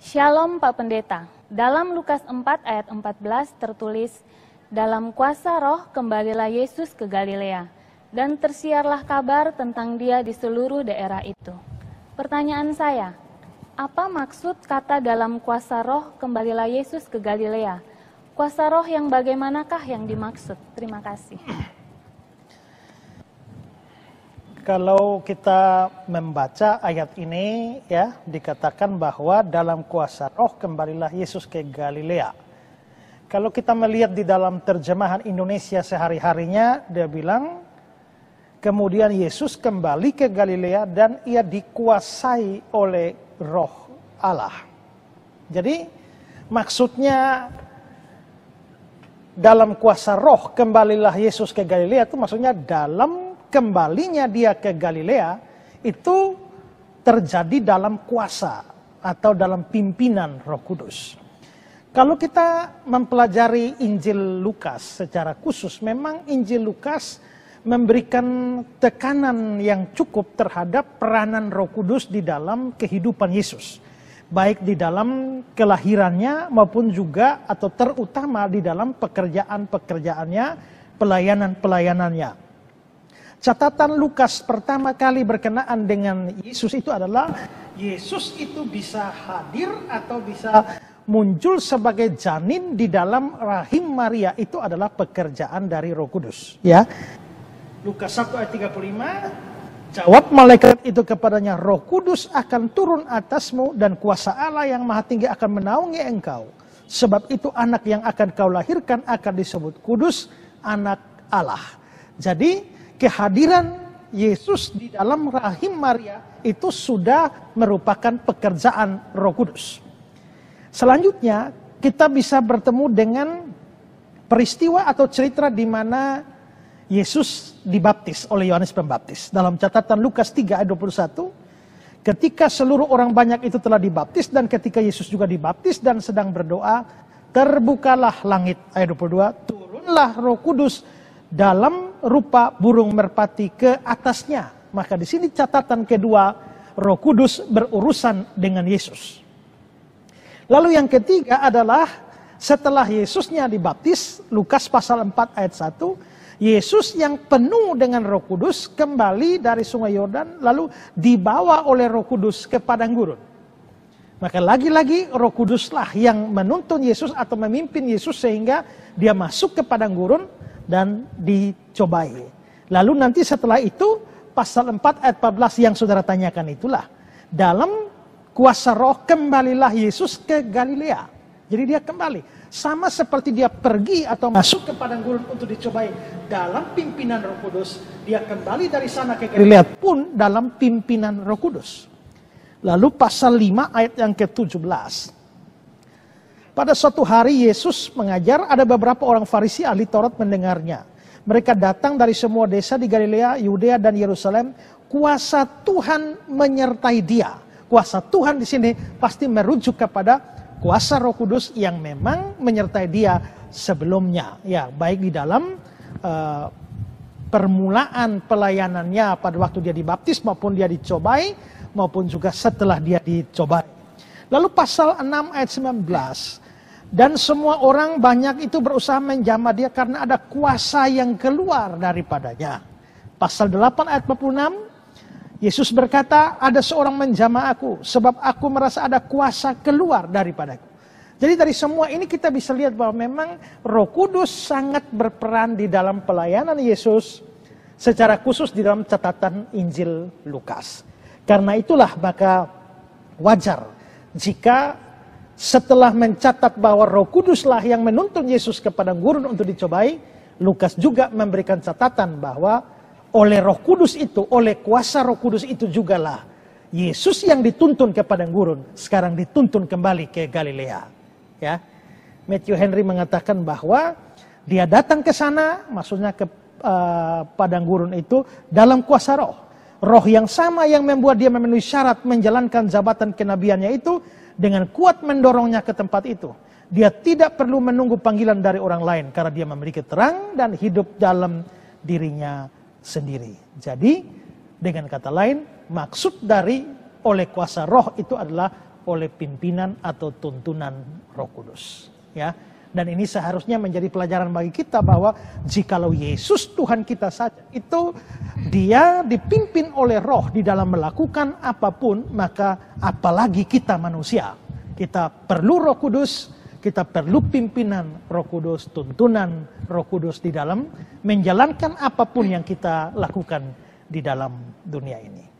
Shalom Pak Pendeta. Dalam Lukas 4 ayat 14 tertulis, dalam kuasa roh kembalilah Yesus ke Galilea, dan tersiarlah kabar tentang dia di seluruh daerah itu. Pertanyaan saya, apa maksud kata dalam kuasa roh kembalilah Yesus ke Galilea? Kuasa roh yang bagaimanakah yang dimaksud? Terima kasih. Kalau kita membaca ayat ini, ya, dikatakan bahwa dalam kuasa roh kembalilah Yesus ke Galilea. Kalau kita melihat di dalam terjemahan Indonesia sehari-harinya, dia bilang, kemudian Yesus kembali ke Galilea dan ia dikuasai oleh roh Allah. Jadi maksudnya dalam kuasa roh kembalilah Yesus ke Galilea itu maksudnya dalam kembalinya dia ke Galilea itu terjadi dalam kuasa atau dalam pimpinan Roh Kudus. Kalau kita mempelajari Injil Lukas secara khusus, memang Injil Lukas memberikan tekanan yang cukup terhadap peranan Roh Kudus di dalam kehidupan Yesus. Baik di dalam kelahirannya maupun juga atau terutama di dalam pekerjaan-pekerjaannya, pelayanan-pelayanannya. Catatan Lukas pertama kali berkenaan dengan Yesus itu adalah Yesus itu bisa hadir atau bisa muncul sebagai janin di dalam rahim Maria, itu adalah pekerjaan dari Roh Kudus, ya. Lukas 1 ayat 35, jawab malaikat itu kepadanya, Roh Kudus akan turun atasmu dan kuasa Allah yang Maha Tinggi akan menaungi engkau. Sebab itu anak yang akan kau lahirkan akan disebut kudus, anak Allah. Jadi kehadiran Yesus di dalam rahim Maria itu sudah merupakan pekerjaan Roh Kudus. Selanjutnya kita bisa bertemu dengan peristiwa atau cerita di mana Yesus dibaptis oleh Yohanes Pembaptis. Dalam catatan Lukas 3 ayat 21, ketika seluruh orang banyak itu telah dibaptis dan ketika Yesus juga dibaptis dan sedang berdoa, terbukalah langit. Ayat 22, turunlah Roh Kudus dalam rupa burung merpati ke atasnya. Maka di sini catatan kedua, Roh Kudus berurusan dengan Yesus. Lalu yang ketiga adalah setelah Yesusnya dibaptis, Lukas pasal 4 ayat 1, Yesus yang penuh dengan Roh Kudus kembali dari sungai Yordan lalu dibawa oleh Roh Kudus ke padang gurun. Maka lagi-lagi Roh Kuduslah yang menuntun Yesus atau memimpin Yesus sehingga dia masuk ke padang gurun dan dicobai. Lalu nanti setelah itu pasal 4 ayat 14 yang saudara tanyakan itulah. Dalam kuasa roh kembalilah Yesus ke Galilea. Jadi dia kembali. Sama seperti dia pergi atau masuk ke padang gurun untuk dicobai dalam pimpinan Roh Kudus. Dia kembali dari sana ke Galilea pun dalam pimpinan Roh Kudus. Lalu pasal 5 ayat yang ke-17. Pada suatu hari Yesus mengajar, ada beberapa orang Farisi ahli Taurat mendengarnya. Mereka datang dari semua desa di Galilea, Yudea dan Yerusalem. Kuasa Tuhan menyertai dia. Kuasa Tuhan di sini pasti merujuk kepada kuasa Roh Kudus yang memang menyertai dia sebelumnya. Ya, baik di dalam permulaan pelayanannya pada waktu dia dibaptis maupun dia dicobai maupun juga setelah dia dicobai. Lalu pasal 6 ayat 19. Dan semua orang banyak itu berusaha menjamah dia karena ada kuasa yang keluar daripadanya. Pasal 8 ayat 46, Yesus berkata, ada seorang menjamah aku, sebab aku merasa ada kuasa keluar daripadaku. Jadi dari semua ini kita bisa lihat bahwa memang Roh Kudus sangat berperan di dalam pelayanan Yesus, secara khusus di dalam catatan Injil Lukas. Karena itulah maka wajar jika setelah mencatat bahwa Roh Kuduslah yang menuntun Yesus ke padang gurun untuk dicobai, Lukas juga memberikan catatan bahwa oleh Roh Kudus itu, oleh kuasa Roh Kudus itu jugalah Yesus yang dituntun ke padang gurun sekarang dituntun kembali ke Galilea. Ya, Matthew Henry mengatakan bahwa dia datang ke sana, maksudnya ke padang gurun itu dalam kuasa Roh. Roh yang sama yang membuat dia memenuhi syarat menjalankan jabatan kenabiannya itu dengan kuat mendorongnya ke tempat itu. Dia tidak perlu menunggu panggilan dari orang lain karena dia memiliki terang dan hidup dalam dirinya sendiri. Jadi dengan kata lain, maksud dari oleh kuasa roh itu adalah oleh pimpinan atau tuntunan Roh Kudus. Ya, dan ini seharusnya menjadi pelajaran bagi kita bahwa jikalau Yesus Tuhan kita saja itu dia dipimpin oleh Roh di dalam melakukan apapun, maka apalagi kita manusia. Kita perlu Roh Kudus, kita perlu pimpinan Roh Kudus, tuntunan Roh Kudus di dalam menjalankan apapun yang kita lakukan di dalam dunia ini.